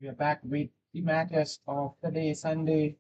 We are back with the matters of the day, Sunday.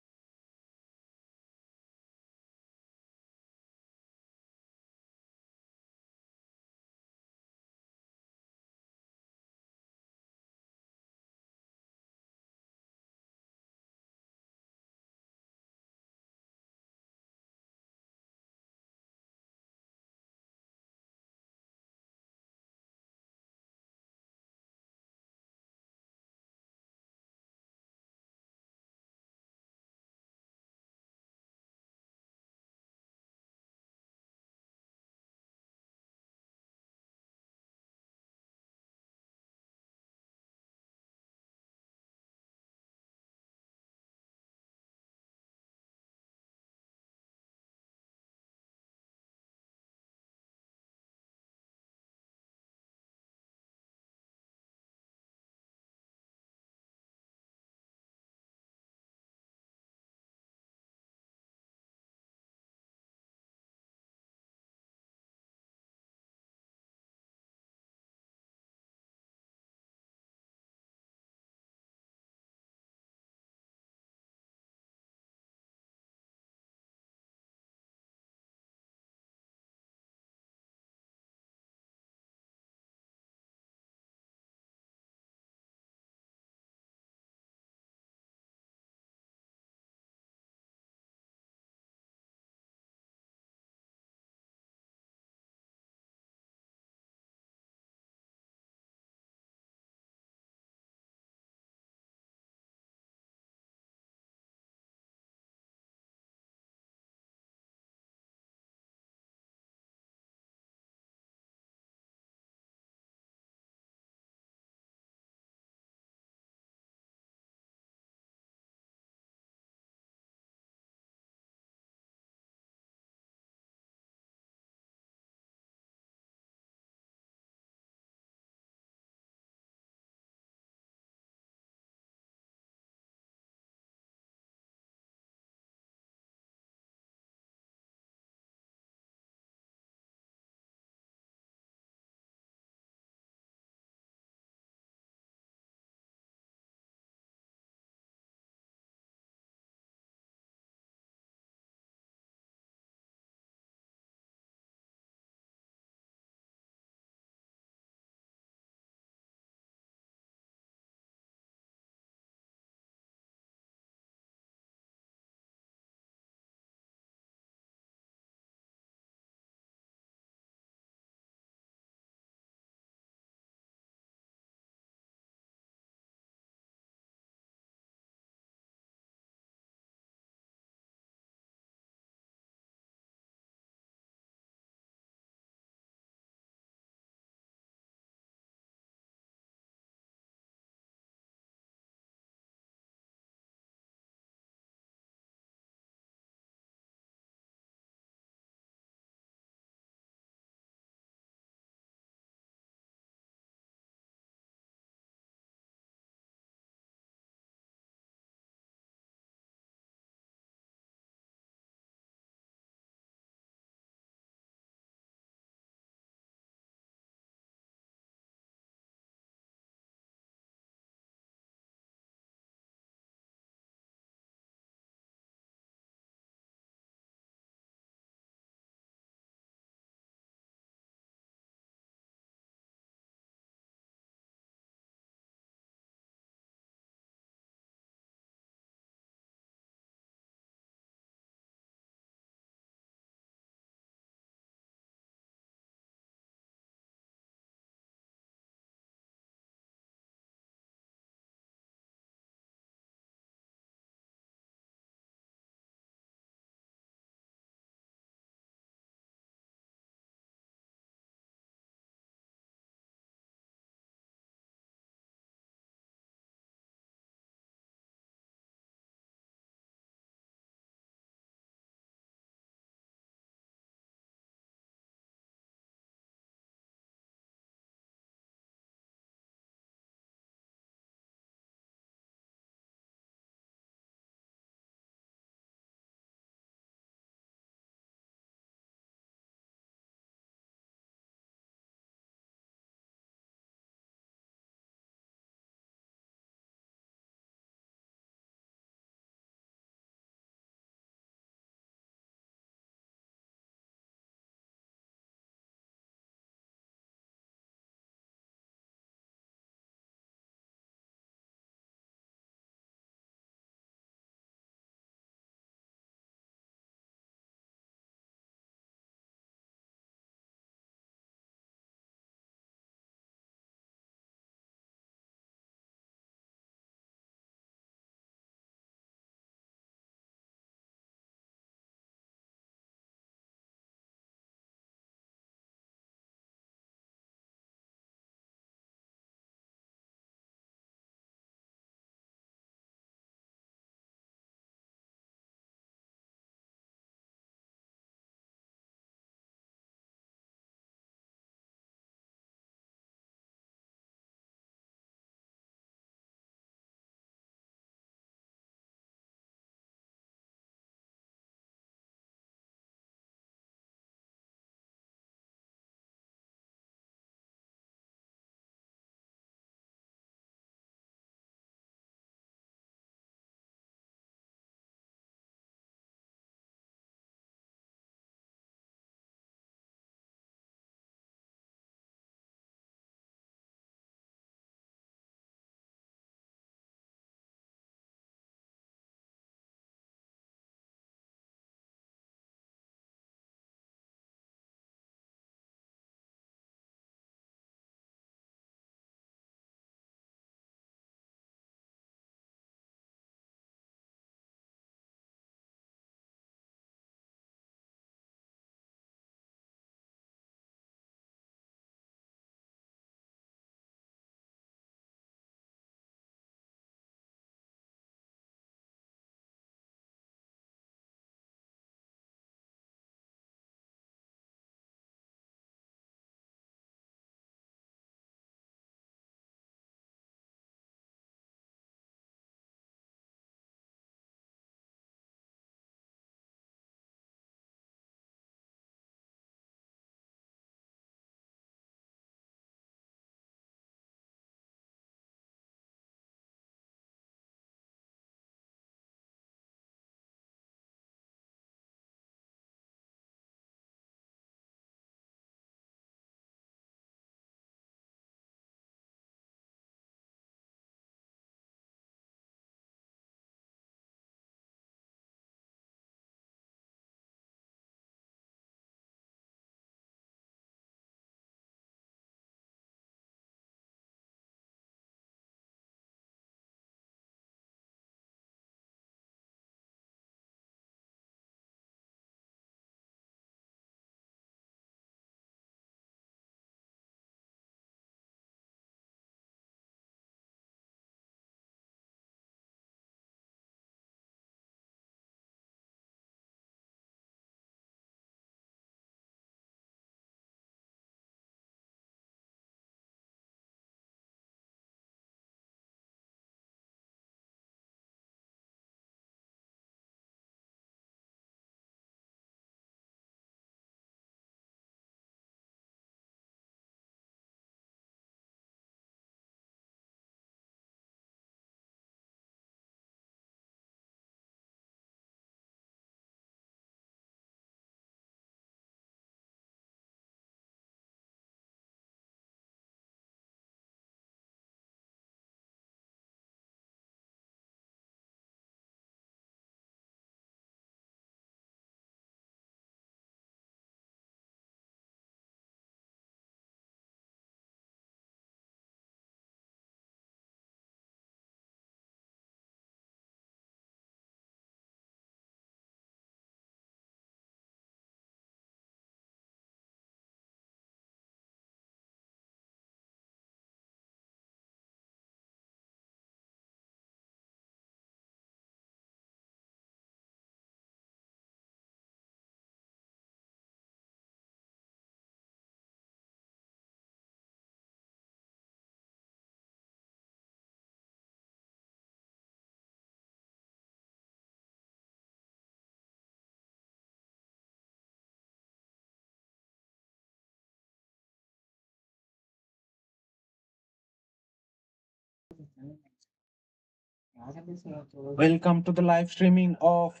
Welcome to the live streaming of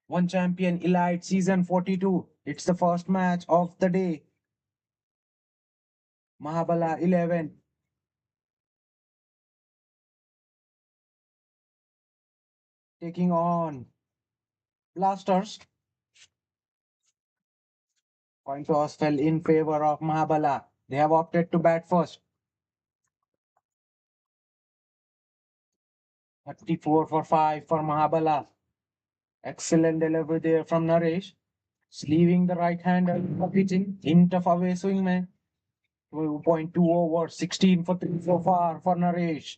One Champion Elite Season 42. It's the first match of the day. Mahabala 11 taking on Blasters. Coin toss fell in favor of Mahabala. They have opted to bat first. 34 for 5 for Mahabala. Excellent delivery there from Naresh. Sleeving the right hander for pitching. Hint of away swingman. 2.2 over. 16 for 3 so far for Naresh.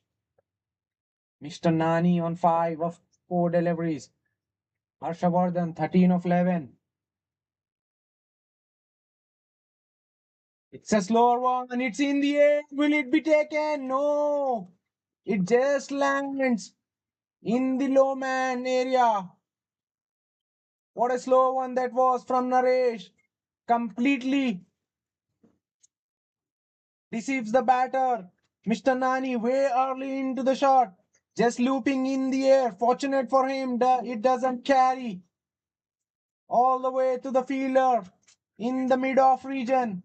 Mr. Nani on 5 of 4 deliveries. Harshavardhan 13 of 11. It's a slower one and it's in the air. Will it be taken? No. It just lands in the low man area. What a slow one that was from Naresh. Completely deceives the batter. Mr. Nani way early into the shot. Just looping in the air. Fortunate for him, it doesn't carry all the way to the fielder in the mid-off region.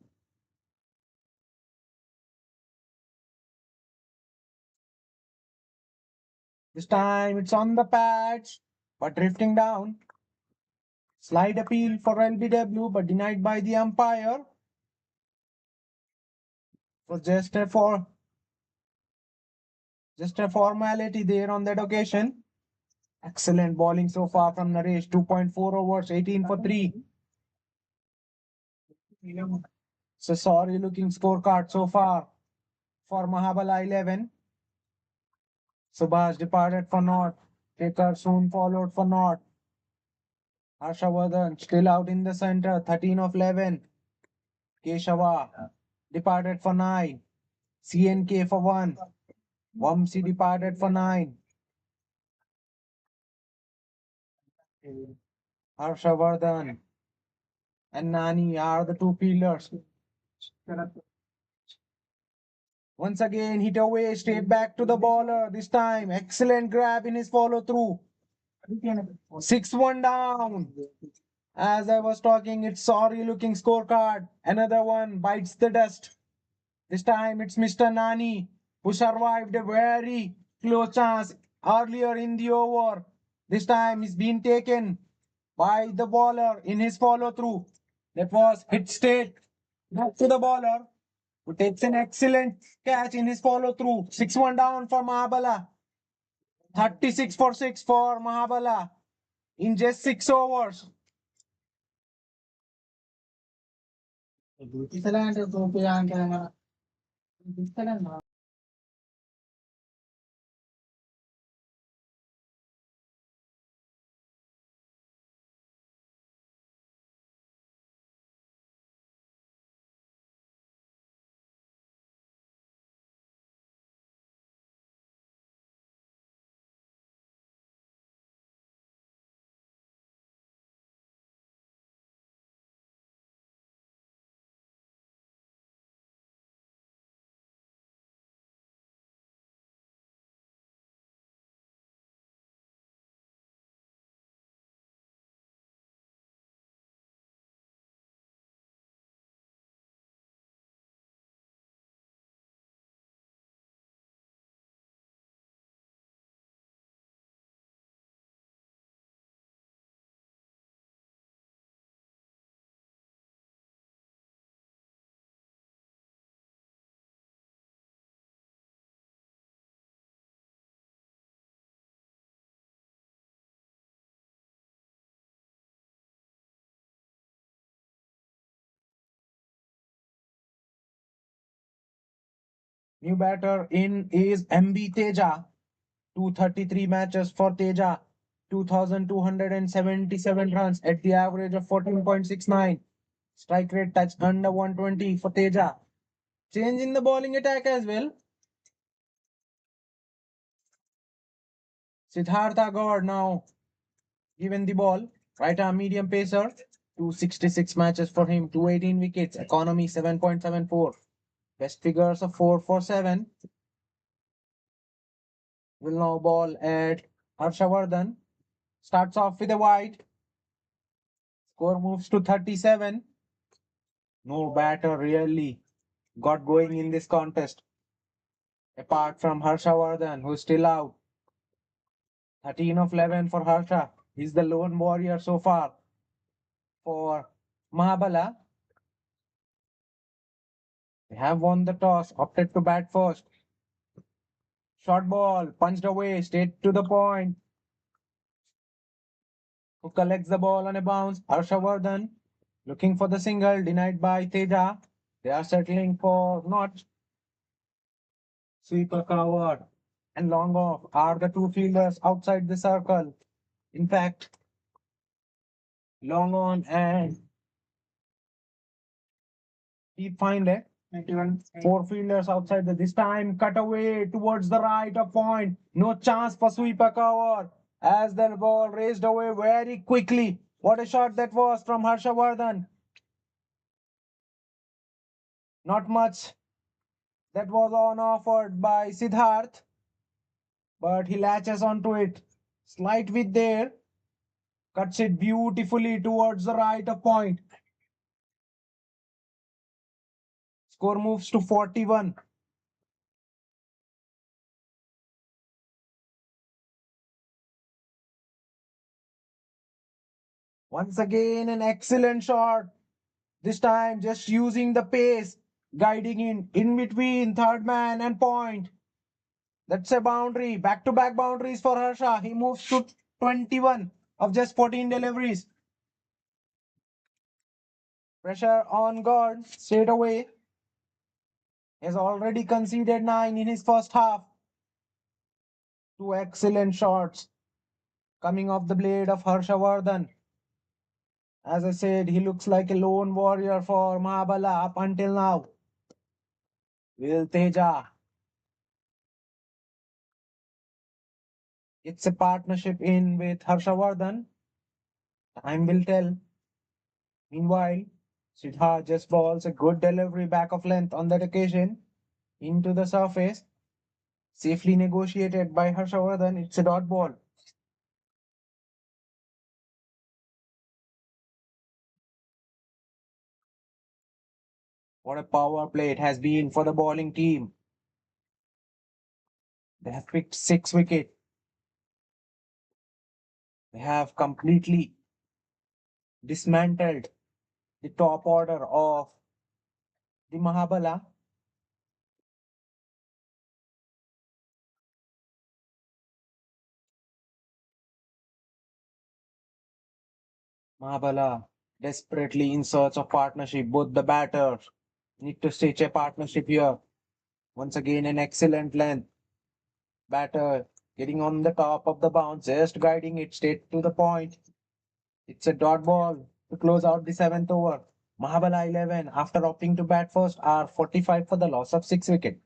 This time it's on the patch, but drifting down. Slide appeal for LBW, but denied by the umpire. Was just a formality there on that occasion. Excellent bowling so far from Naresh. 2.4 overs, 18 for 3. It's a sorry looking scorecard so far for Mahabala 11. Subhash departed for naught. Taker soon followed for naught. Harshavardhan still out in the center. 13 of 11. Keshava departed for 9. CNK for 1. Vamsi departed for 9. Harshavardhan and Nani are the two fielders. Once again, hit away, straight back to the bowler. This time, excellent grab in his follow through. 6-1 down. As I was talking, it's sorry looking scorecard. Another one bites the dust. This time, it's Mr. Nani who survived a very close chance earlier in the over. This time, he's been taken by the bowler in his follow through. That was hit straight back to the bowler, who takes an excellent catch in his follow through. 6-1 down for Mahabala. 36 for 6 for Mahabala in just 6 overs. New batter in is MB Teja. 233 matches for Teja. 2,277 runs at the average of 14.69. Strike rate touched under 120 for Teja. Change in the bowling attack as well. Siddhartha God now given the ball. Right arm medium pacer. 266 matches for him. 218 wickets. Economy 7.74. Best figures of 4 for 7. Will now ball at Harshavardhan. Starts off with a wide. Score moves to 37. No batter really got going in this contest. Apart from Harshavardhan, who's still out. 13 of 11 for Harsha. He's the lone warrior so far. For Mahabala, they have won the toss, opted to bat first. Short ball, punched away, straight to the point. Who collects the ball on a bounce? Harshavardhan looking for the single, denied by Teja. They are settling for not. Sweeper covered and long off are the two fielders outside the circle. In fact, long on and deep find it. 91. Four fielders outside this time. Cut away towards the right of point. No chance for sweeper cover as the ball raced away very quickly. What a shot that was from Harshavardhan. Not much that was on offered by Siddharth, but he latches onto it. Slight with there, cuts it beautifully towards the right of point. Score moves to 41. Once again, an excellent shot. This time, just using the pace, guiding in between third man and point. That's a boundary. Back to back boundaries for Harsha. He moves to 21 of just 14 deliveries. Pressure on guard straight away. Has already conceded 9 in his first half. Two excellent shots coming off the blade of Harshavardhan. As I said, he looks like a lone warrior for Mahabala up until now. Will Teja. It's a partnership in with Harshavardhan. Time will tell. Meanwhile, Siddha just balls a good delivery back of length on that occasion into the surface. Safely negotiated by Harshavardhan. It's a dot ball. What a power play it has been for the bowling team. They have picked 6 wickets. They have completely dismantled the top order of the Mahabala. Mahabala desperately in search of partnership. Both the batters need to stitch a partnership here. Once again, an excellent length. Batter getting on the top of the bounce, just guiding it straight to the point. It's a dot ball to close out the seventh over. Mahabala 11, after opting to bat first, are 45 for the loss of 6 wickets.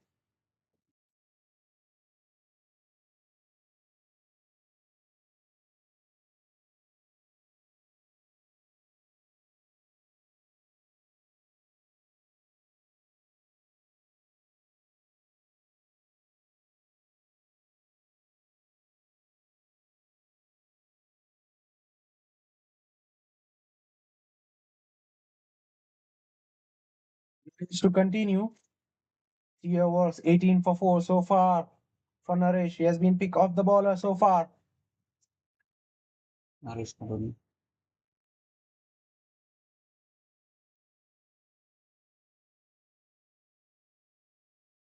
To continue, 3 overs, 18 for 4 so far for Naresh. He has been pick off the bowler so far. Naresh Kadoli.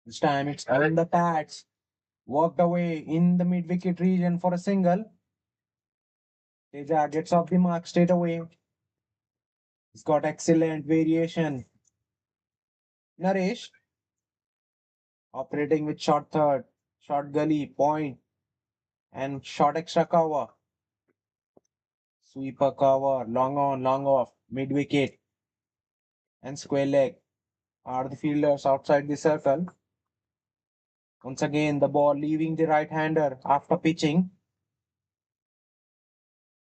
This time it's on the pads. Walked away in the mid wicket region for a single. Teja gets off the mark straight away. He's got excellent variation. Naresh operating with short third, short gully, point, and short extra cover. Sweeper cover, long on, long off, mid wicket, and square leg are the fielders outside the circle. Once again, the ball leaving the right hander after pitching.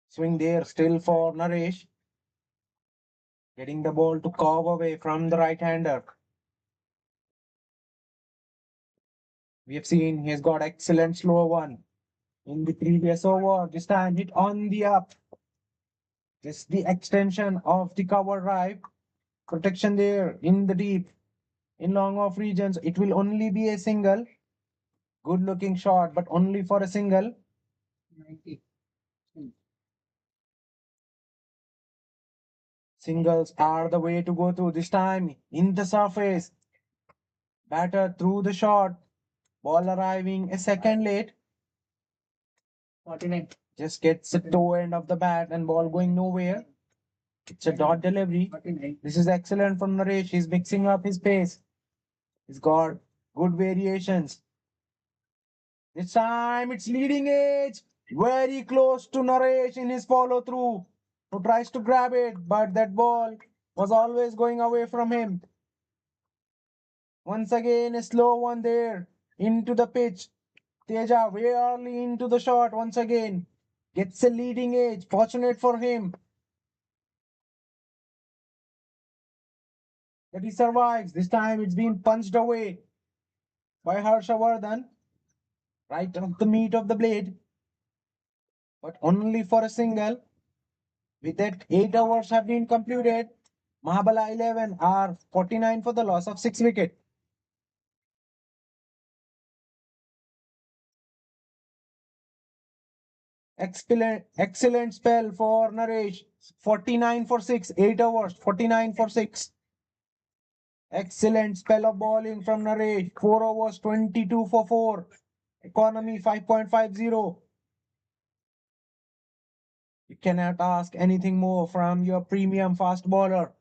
Swing there still for Naresh. Getting the ball to carve away from the right hander. We have seen he's got excellent slow one in the previous over. This time hit on the up. Just the extension of the cover drive. Protection there in the deep. In long off regions, it will only be a single. Good looking shot, but only for a single. 90. Singles are the way to go to this time in the surface. Batter through the shot. Ball arriving a second late. 49. Just gets the toe end of the bat and ball going nowhere. It's a dot delivery. 49. This is excellent from Naresh. He's mixing up his pace. He's got good variations. This time it's leading edge. Very close to Naresh in his follow through. Who tries to grab it, but that ball was always going away from him. Once again, a slow one there into the pitch. Teja way early into the shot once again. Gets a leading edge. Fortunate for him that he survives. This time it's been punched away by Harshavardhan. Right off the meat of the blade. But only for a single. With that, 8 overs have been concluded. Mahabala 11 are 49 for the loss of 6 wickets. Excellent spell for Naresh. 49 for 6, 8 overs, 49 for 6. Excellent spell of bowling from Naresh. 4 overs, 22 for 4. Economy 5.50. You cannot ask anything more from your premium fast bowler.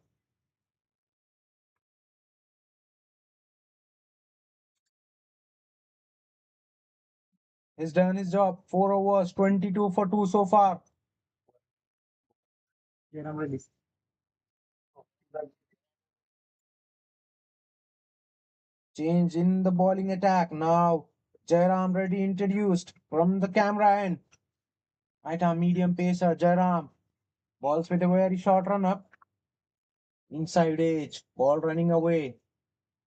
He's done his job. 4 overs, 22 for 2 so far. Yeah, I'm ready. Change in the bowling attack. Now, Jairam Reddy introduced from the camera end. Right arm medium pacer, Jairam. Balls with a very short run up. Inside edge. Ball running away.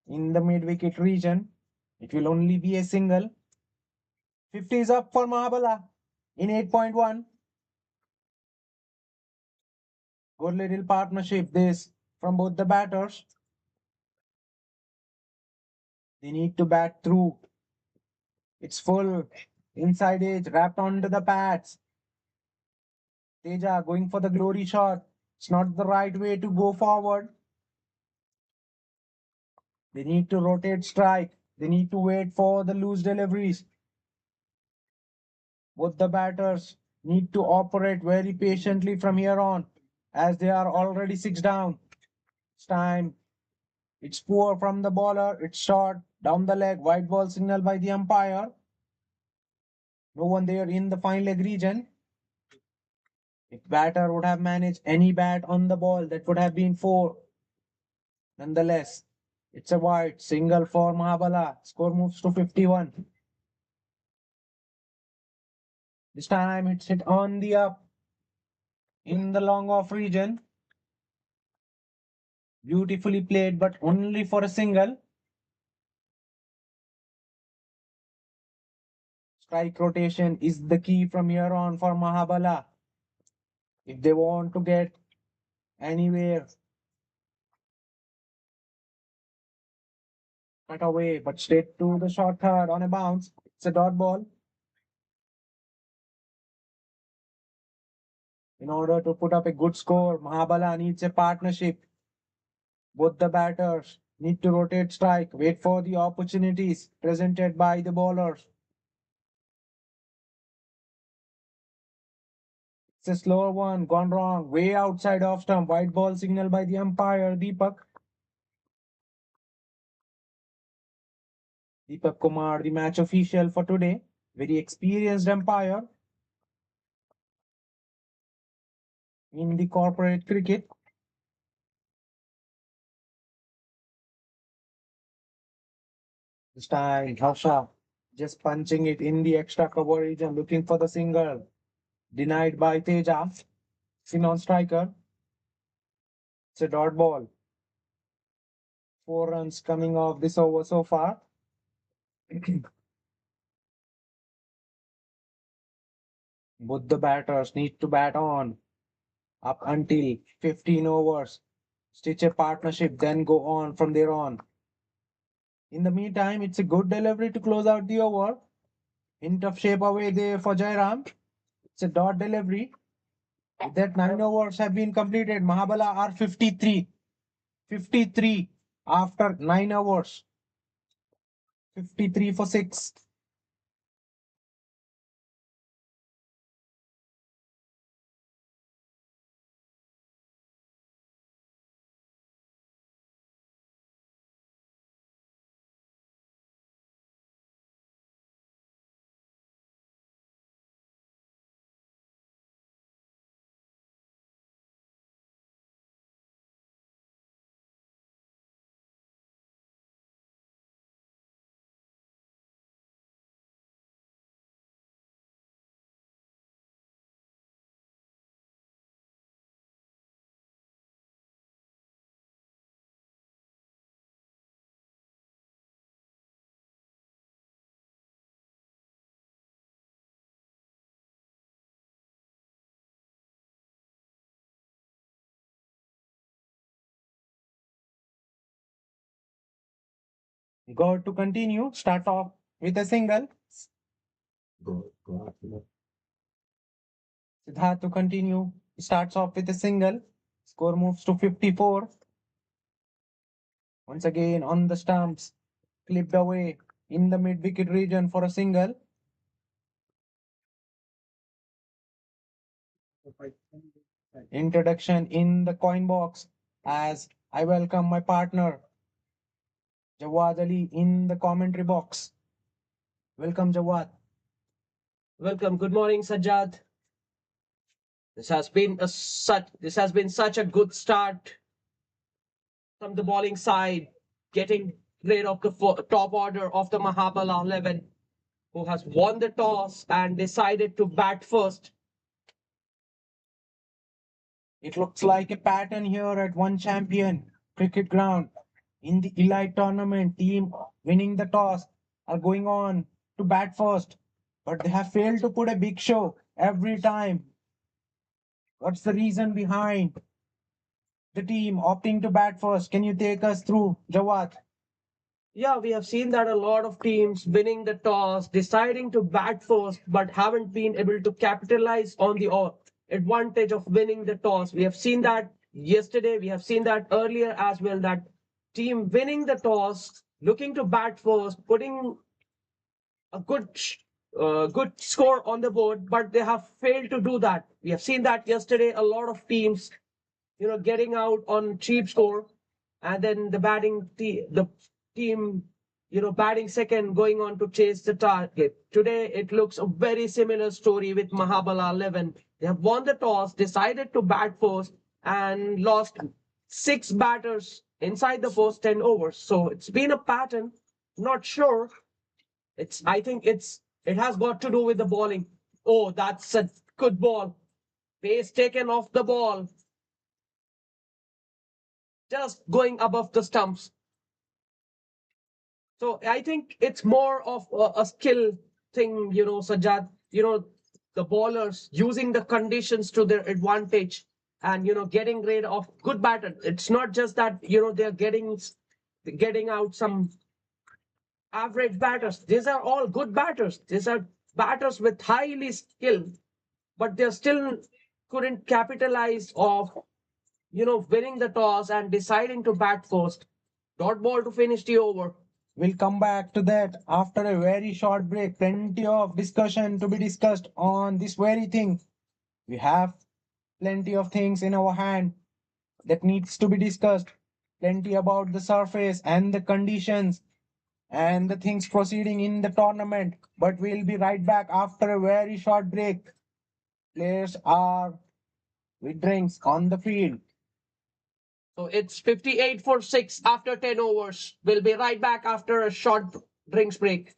In the mid wicket region. It will only be a single. 50 is up for Mahabala in 8.1. Good little partnership this from both the batters. They need to bat through. It's full. Inside edge wrapped onto the pads. Teja going for the glory shot. It's not the right way to go forward. They need to rotate strike. They need to wait for the loose deliveries. Both the batters need to operate very patiently from here on as they are already 6 down. It's time. It's poor from the bowler. It's short down the leg. White ball signal by the umpire. No one there in the fine leg region. If batter would have managed any bat on the ball, that would have been 4. Nonetheless, it's a wide single for Mahabala. Score moves to 51. This time it's hit on the up in the long off region. Beautifully played, but only for a single. Strike rotation is the key from here on for Mahabala. If they want to get anywhere, cut away, but straight to the short third on a bounce. It's a dot ball. In order to put up a good score, Mahabala needs a partnership. Both the batters need to rotate strike, wait for the opportunities presented by the bowlers. It's a slower one, gone wrong, way outside off stump. White ball signal by the umpire, Deepak. Deepak Kumar, the match official for today. Very experienced umpire in the corporate cricket. This time, Harsha just punching it in the extra cover region, looking for the single. Denied by Teja. Sinon striker. It's a dot ball. 4 runs coming off this over so far. Both the batters need to bat on up until 15 overs. Stitch a partnership, then go on from there on. In the meantime, it's a good delivery to close out the over. Hint of shape away there for Jairam. It's a dot delivery. With that, 9 overs have been completed. Mahabala are 53. 53 after 9 overs. 53 for 6. Go to continue. Start off with a single. Siddharth to continue. Starts off with a single. Score moves to 54. Once again on the stumps. Clipped away in the mid wicket region for a single. Introduction in the coin box as I welcome my partner Jawad Ali in the commentary box. Welcome, Jawad. Welcome. Good morning, Sajjad. This has been such a good start from the bowling side, getting rid of the top order of the Mahabala 11, who has won the toss and decided to bat first. It looks like a pattern here at One Champion Cricket Ground. In the Elite Tournament, team winning the toss are going on to bat first, but they have failed to put a big show every time. What's the reason behind the team opting to bat first? Can you take us through, Jawad? Yeah, we have seen that a lot of teams winning the toss, deciding to bat first, but haven't been able to capitalize on the advantage of winning the toss. We have seen that yesterday. We have seen that earlier as well. That team winning the toss, looking to bat first, putting a good score on the board, but they have failed to do that. We have seen that yesterday. A lot of teams, getting out on cheap score, and then the team, batting second, going on to chase the target. Today, it looks a very similar story with Mahabala 11. They have won the toss, decided to bat first, and lost 6 batters inside the first 10 overs. So it's been a pattern. Not sure. I think it has got to do with the bowling. Oh, that's a good ball. Pace taken off the ball, just going above the stumps. So I think it's more of a skill thing, Sajjad. The bowlers using the conditions to their advantage and getting rid of good batters. It's not just that they're getting out some average batters. These are all good batters. These are batters with highly skill, but they still couldn't capitalize of winning the toss and deciding to bat first. Dot ball to finish the over. We'll come back to that after a very short break. Plenty of discussion to be discussed on this very thing. We have plenty of things in our hand that needs to be discussed. Plenty about the surface and the conditions and the things proceeding in the tournament. But we'll be right back after a very short break. Players are with drinks on the field. So it's 58 for 6 after 10 overs. We'll be right back after a short drinks break.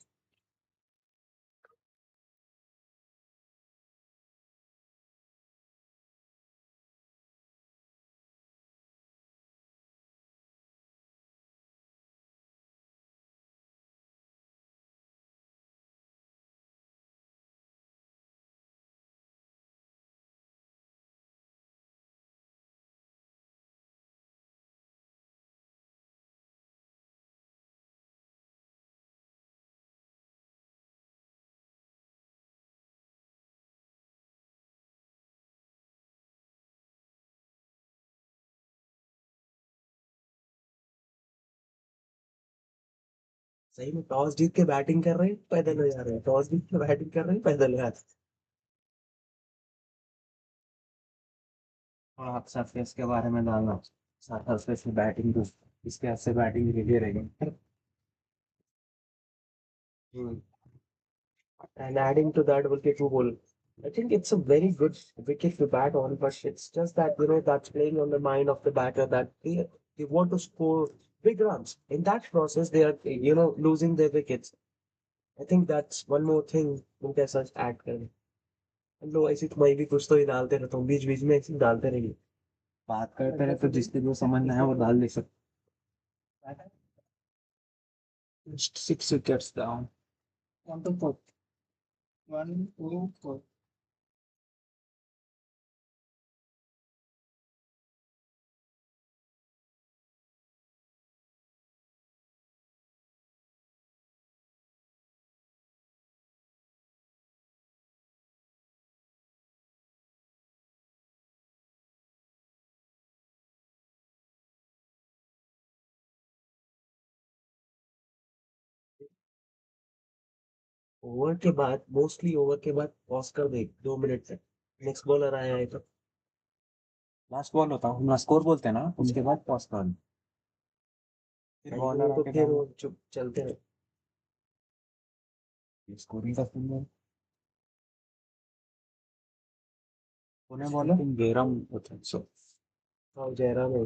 सही में toss जीत के batting कर रहे हैं, पैदल हो जा रहे हैं, टॉस जीत के बैटिंग कर रहे हैं, पैदल हो जा रहे हैं। और आप सरफेस के बारे में डालना, सरफेस में बैटिंग तो इसके हाथ से बैटिंग रेडी रहेगी। Hmm. And adding to that wicket to bowl, I think it's a very good wicket to bat on, but it's just that, that's playing on the mind of the batter that they want to score big runs. In that process, they are, losing their wickets. I think that's one more thing उनके साथ add करें। हम लोग ऐसी तो मैं भी कुछ तो ही डालते रहता हूँ, बीच बीच में ऐसे ही डालते रहिए। बात करते रहे तो जिसके जो समझ में है वो डाल दे सकते। Six wickets down. One to four. One, two, four. Over के बाद मोस्टली ओवर के बाद पॉज कर दे 2 मिनट तक, नेक्स्ट बॉलर आया है तो लास्ट बॉल होता है, हम स्कोर बोलते हैं ना, उसके बाद पॉज कर, फिर बॉलर तो आके फिर डालना। वो चुप चलते रहे। स्कोरिंग का फिल्म है, उन्हें बोलो बेरम होता है सो। हाँ जयराम है।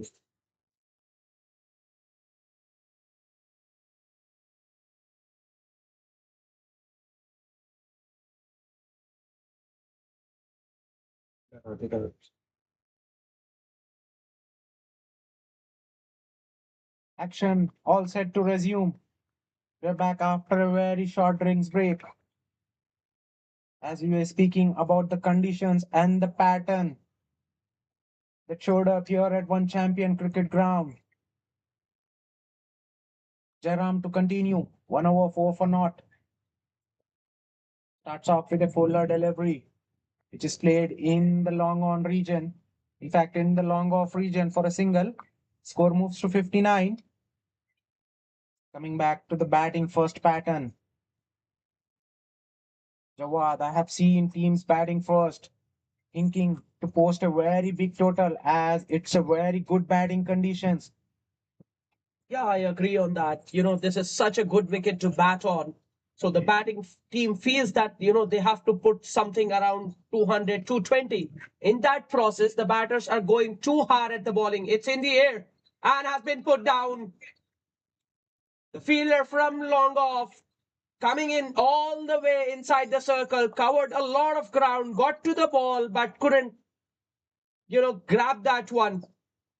Action, all set to resume. We're back after a very short drinks break. As we were speaking about the conditions and the pattern that showed up here at one champion cricket ground. Jairam to continue. 1 over 4 for naught. Starts off with a fuller delivery, which is played in the long on region. In fact, in the long off region for a single. Score moves to 59. Coming back to the batting first pattern. Jawad, I have seen teams batting first, thinking to post a very big total as it's a very good batting conditions. Yeah, I agree on that. This is such a good wicket to bat on. So the batting team feels that, they have to put something around 200, 220. In that process, the batters are going too hard at the bowling. It's in the air and has been put down. The fielder from long off, coming in all the way inside the circle, covered a lot of ground, got to the ball, but couldn't, grab that one.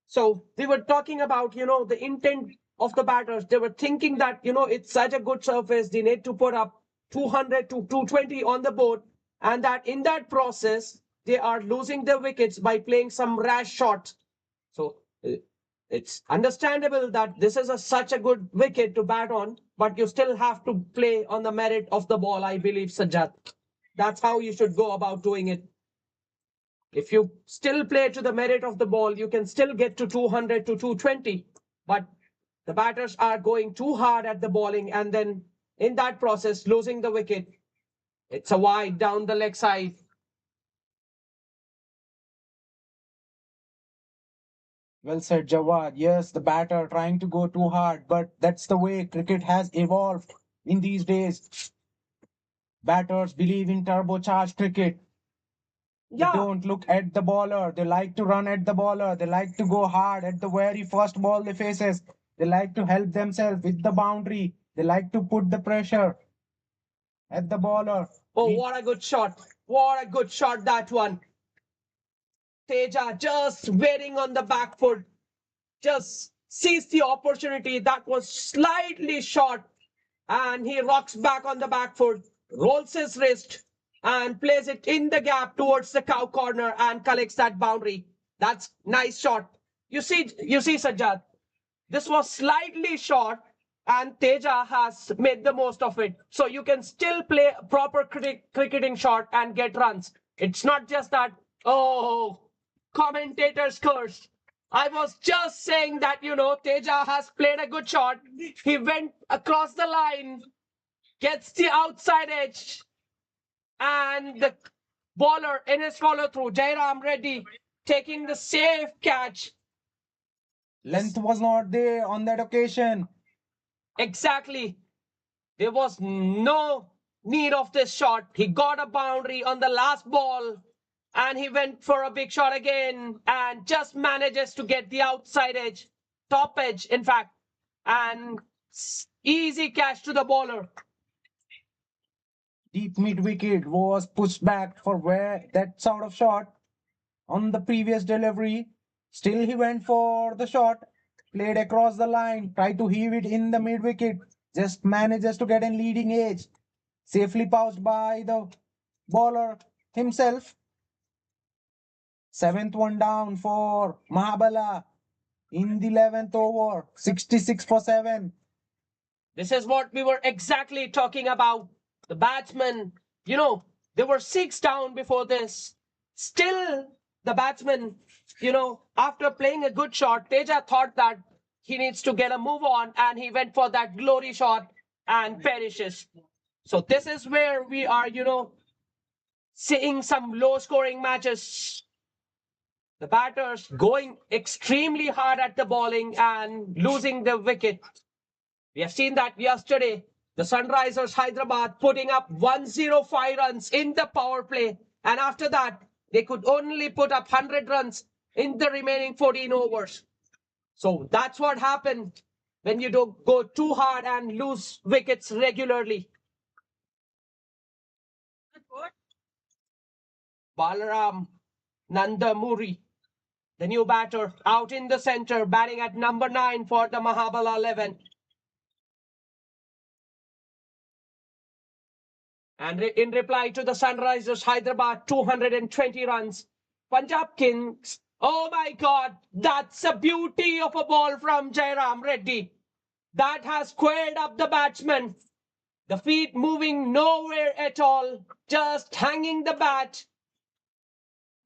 So they were talking about, the intent of the batters. They were thinking that, it's such a good surface. They need to put up 200 to 220 on the board. And that in that process, they are losing their wickets by playing some rash shots. So it's understandable that this is such a good wicket to bat on, but you still have to play on the merit of the ball, I believe, Sajjad. That's how you should go about doing it. If you still play to the merit of the ball, you can still get to 200 to 220. But the batters are going too hard at the bowling and then in that process losing the wicket. It's a wide down the leg side. Well said, Jawad. Yes, the batter trying to go too hard, but that's the way cricket has evolved in these days. Batters believe in turbocharged cricket. They Yeah. don't look at the bowler. They like to run at the bowler. They like to go hard at the very first ball they faces. They like to help themselves with the boundary. They like to put the pressure at the bowler. Oh, what a good shot. What a good shot that one. Teja just waiting on the back foot. Just sees the opportunity that was slightly short and he rocks back on the back foot, rolls his wrist and plays it in the gap towards the cow corner and collects that boundary. That's nice shot. You see, Sajjad, this was slightly short and Teja has made the most of it. So you can still play proper cricketing shot and get runs. It's not just that, oh, commentators curse. I was just saying that, Teja has played a good shot. He went across the line, gets the outside edge, and the bowler in his follow through, Jairam Reddy, taking the safe catch. Length was not there on that occasion. Exactly. There was no need of this shot. He got a boundary on the last ball and he went for a big shot again and just manages to get the outside edge, top edge, in fact, and easy catch to the bowler. Deep mid wicket was pushed back for where that sort of shot on the previous delivery. Still, he went for the shot, played across the line, tried to heave it in the mid wicket, just manages to get in leading edge. Safely paused by the bowler himself. Seventh one down for Mahabala in the 11th over, 66 for 7. This is what we were exactly talking about. The batsmen, they were 6 down before this. Still, the batsman, after playing a good shot, Teja thought that he needs to get a move on and he went for that glory shot and perishes. So this is where we are, seeing some low scoring matches. The batters going extremely hard at the bowling and losing the wicket. We have seen that yesterday. The Sunrisers Hyderabad putting up 105 runs in the power play. And after that, they could only put up 100 runs in the remaining 14 overs. So that's what happened when you don't go too hard and lose wickets regularly. Balaram Nandamuri, the new batter, out in the center, batting at number 9 for the Mahabala 11. And in reply to the Sunrisers Hyderabad 220 runs, Punjab Kings, oh my God, that's a beauty of a ball from Jairam Reddy. That has squared up the batsman. The feet moving nowhere at all, just hanging the bat.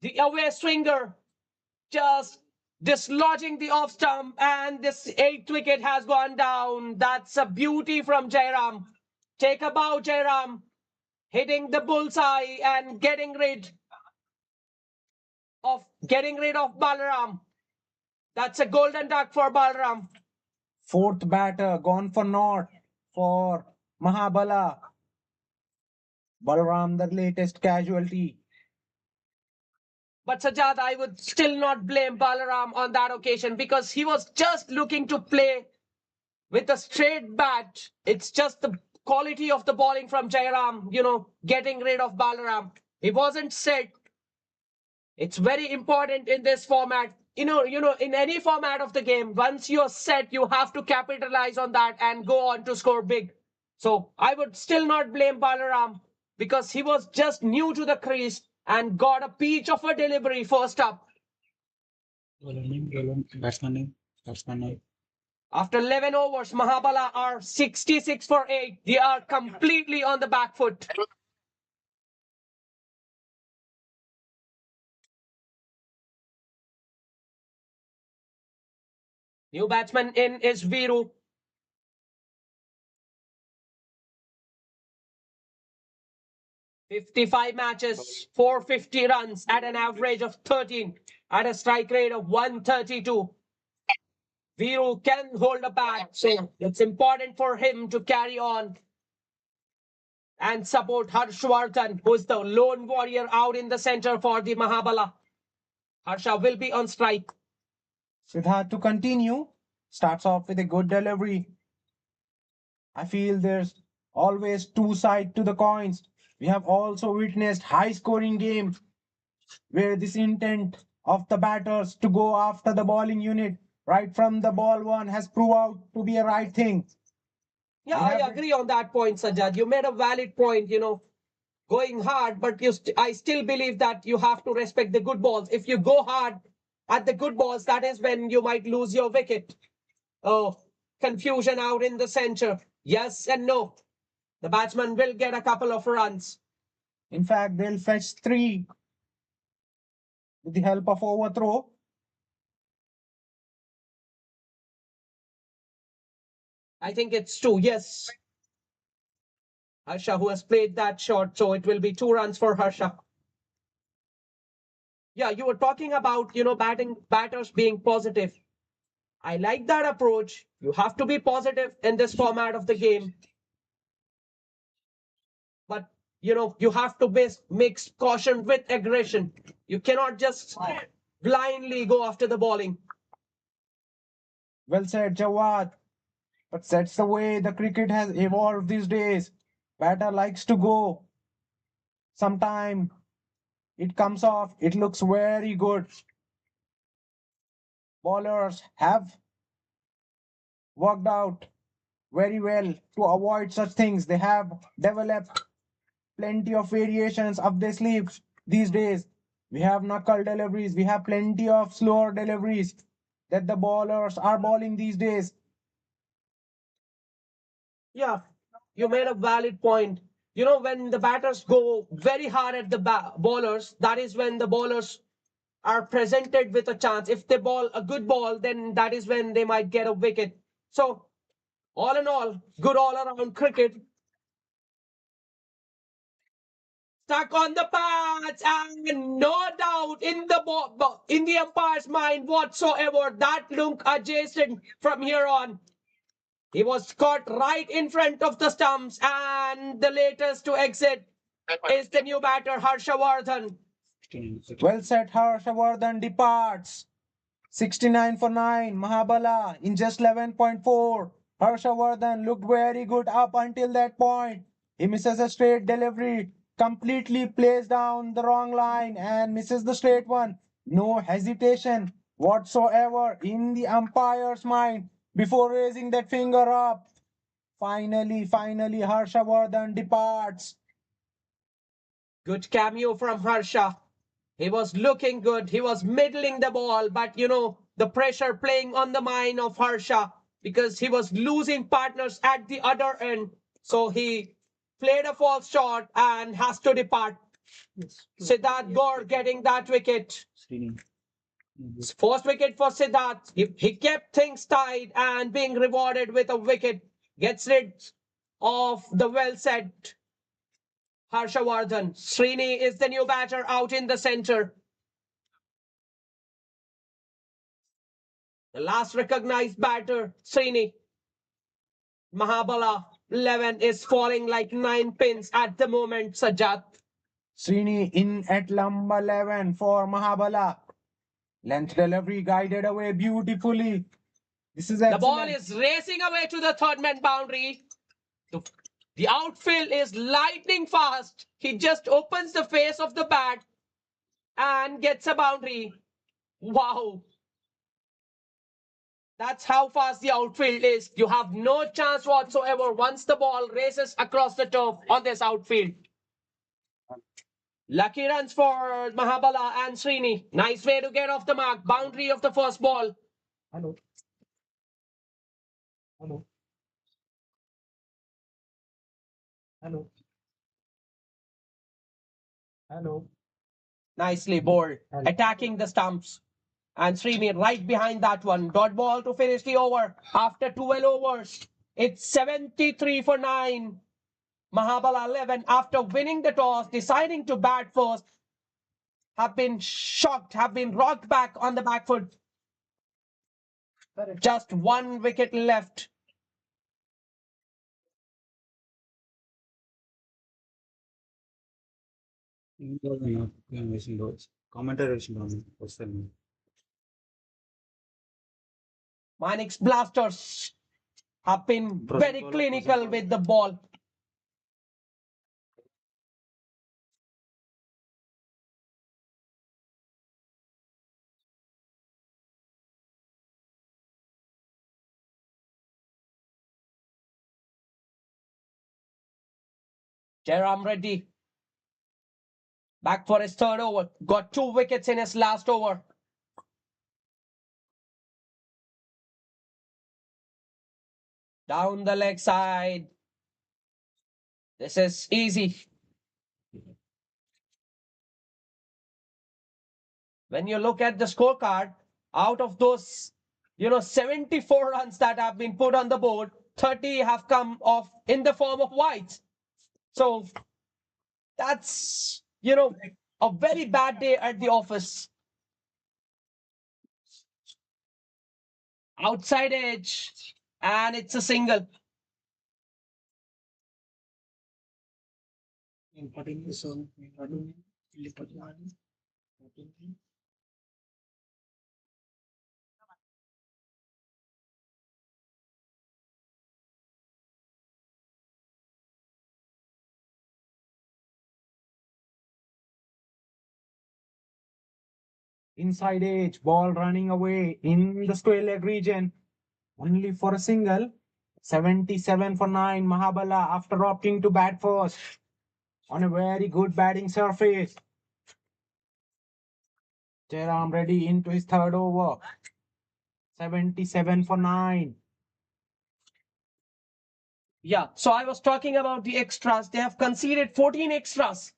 The away swinger just dislodging the off stump, and this 8th wicket has gone down. That's a beauty from Jairam. Take a bow, Jairam. Hitting the bullseye and getting rid of Balaram. That's a golden duck for Balaram. Fourth batter gone for naught for Mahabala. Balaram, the latest casualty. But Sajad, I would still not blame Balaram on that occasion because he was just looking to play with a straight bat. It's just the quality of the bowling from Jairam, getting rid of Balaram. He wasn't set. It's very important in this format. In any format of the game, once you're set, you have to capitalize on that and go on to score big. So I would still not blame Balaram because he was just new to the crease and got a peach of a delivery first up. Batsman name. After 11 overs, Mahabala are 66 for 8. They are completely on the back foot. New batsman in is Viru. 55 matches, 450 runs at an average of 13 at a strike rate of 132. Viru can hold a bat, so it's important for him to carry on and support Harshvardhan, who is the lone warrior out in the center for the Mahabala. Harsha will be on strike. Siddharth to continue. Starts off with a good delivery. I feel there's always two sides to the coins. We have also witnessed high scoring games where this intent of the batters to go after the bowling unit right from the ball one has proved out to be a right thing. Yeah, I agree on that point, Sajjad. You made a valid point, going hard, but I still believe that you have to respect the good balls. If you go hard at the good balls, that is when you might lose your wicket. Oh, confusion out in the center. Yes and no. The batsman will get a couple of runs. In fact, they'll fetch 3 with the help of overthrow. I think it's 2. Yes. Harsha who has played that shot, so it will be 2 runs for Harsha. Yeah, you were talking about, batters being positive. I like that approach. You have to be positive in this format of the game. But, you have to mix caution with aggression. You cannot just blindly go after the bowling. Well said, Jawad. But that's the way the cricket has evolved these days. Batter likes to go. Sometime it comes off, it looks very good. Bowlers have worked out very well to avoid such things. They have developed plenty of variations up their sleeves these days. We have knuckle deliveries, we have plenty of slower deliveries that the bowlers are bowling these days. Yeah, you made a valid point. When the batters go very hard at the bowlers, that is when the bowlers are presented with a chance. If they bowl a good ball, then that is when they might get a wicket. So, all in all, good all around cricket. Stuck on the pads, and no doubt in the umpire's mind whatsoever that look adjacent from here on. He was caught right in front of the stumps, and the latest to exit is the new batter, Harshavardhan. Well said, Harshavardhan departs. 69 for 9, Mahabala in just 11.4. Harshavardhan looked very good up until that point. He misses a straight delivery, completely plays down the wrong line and misses the straight one. No hesitation whatsoever in the umpire's mind before raising that finger up. Finally, Harshavardhan departs. Good cameo from Harsha. He was looking good. He was middling the ball, but the pressure playing on the mind of Harsha because he was losing partners at the other end. So he played a false shot and has to depart. Siddharth Gaur getting that wicket. First wicket for Siddharth. He kept things tight and being rewarded with a wicket. Gets rid of the well set Harshavardhan. Srini is the new batter out in the center. The last recognized batter, Srini. Mahabala 11 is falling like 9 pins at the moment, Sajat. Srini in at number 11 for Mahabala. Length delivery guided away beautifully. This is The ball excellent. is racing away to the third man boundary. The outfield is lightning fast. He just opens the face of the bat and gets a boundary. Wow. That's how fast the outfield is. You have no chance whatsoever once the ball races across the turf on this outfield. Lucky runs for Mahabala and Srini. Nice way to get off the mark. Boundary of the first ball. Hello. Hello. Hello. Hello. Nicely bowled. Attacking the stumps. And Srini right behind that one. Dot ball to finish the over. After 12 overs, it's 73 for 9. Mahabala 11, after winning the toss, deciding to bat first, have been shocked, have been rocked back on the back foot. Just 1 wicket left. Minex Blasters have been very clinical with the ball. Jairam Reddy back for his third over. Got 2 wickets in his last over. Down the leg side. This is easy. When you look at the scorecard, out of those, 74 runs that have been put on the board, 30 have come off in the form of whites. So that's, a very bad day at the office. Outside edge, and it's a single. Inside edge, ball running away in the square leg region, only for a single. 77 for 9, Mahabala after opting to bat first on a very good batting surface. Jairam Reddy into his third over. 77 for 9. Yeah, so I was talking about the extras. They have conceded 14 extras.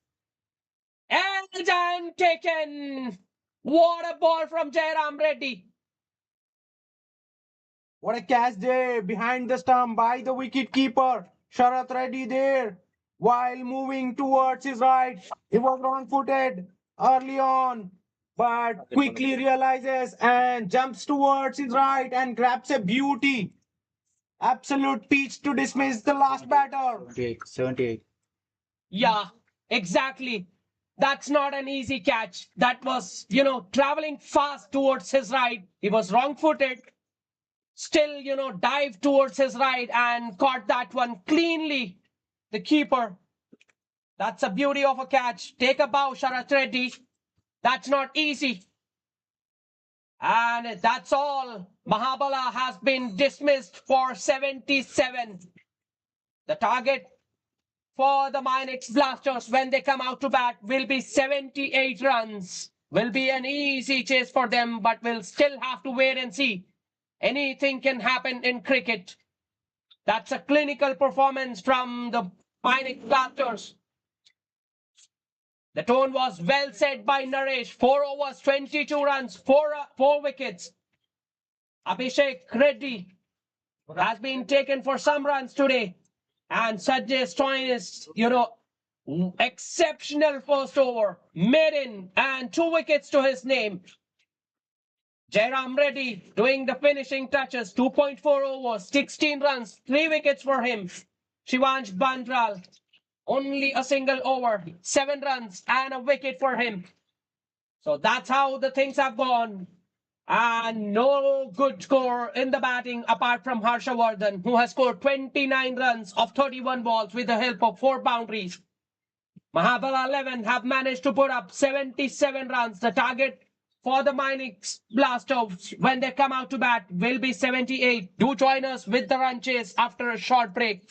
And taken. What a ball from Jairam Reddy. What a catch there behind the stump by the wicket keeper. Sharath Reddy there. While moving towards his right, he was wrong footed early on, but quickly realizes and jumps towards his right and grabs a beauty. Absolute peach to dismiss the last batter. 78. Yeah, exactly. That's not an easy catch. That was, traveling fast towards his right. He was wrong footed. Still, dived towards his right and caught that one cleanly. The keeper. That's a beauty of a catch. Take a bow, Sharath Reddy. That's not easy. And that's all. Mahabala has been dismissed for 77. The target for the Minex Blasters when they come out to bat will be 78 runs. Will be an easy chase for them, but we'll still have to wait and see. Anything can happen in cricket. That's a clinical performance from the Minex Blasters. The tone was well set by Naresh. 4 overs, 22 runs, 4 wickets. Abhishek Reddy has been taken for some runs today. And Sajay Stoinis, exceptional first over, maiden, and 2 wickets to his name. Jairam Reddy doing the finishing touches, 2.4 overs, 16 runs, 3 wickets for him. Shivansh Bandral, only a single over, 7 runs, and a wicket for him. So that's how the things have gone. And no good score in the batting apart from Harshavardhan, who has scored 29 runs of 31 balls with the help of 4 boundaries. Mahabala 11 have managed to put up 77 runs. The target for the Minex Blasters when they come out to bat will be 78. Do join us with the run chase after a short break.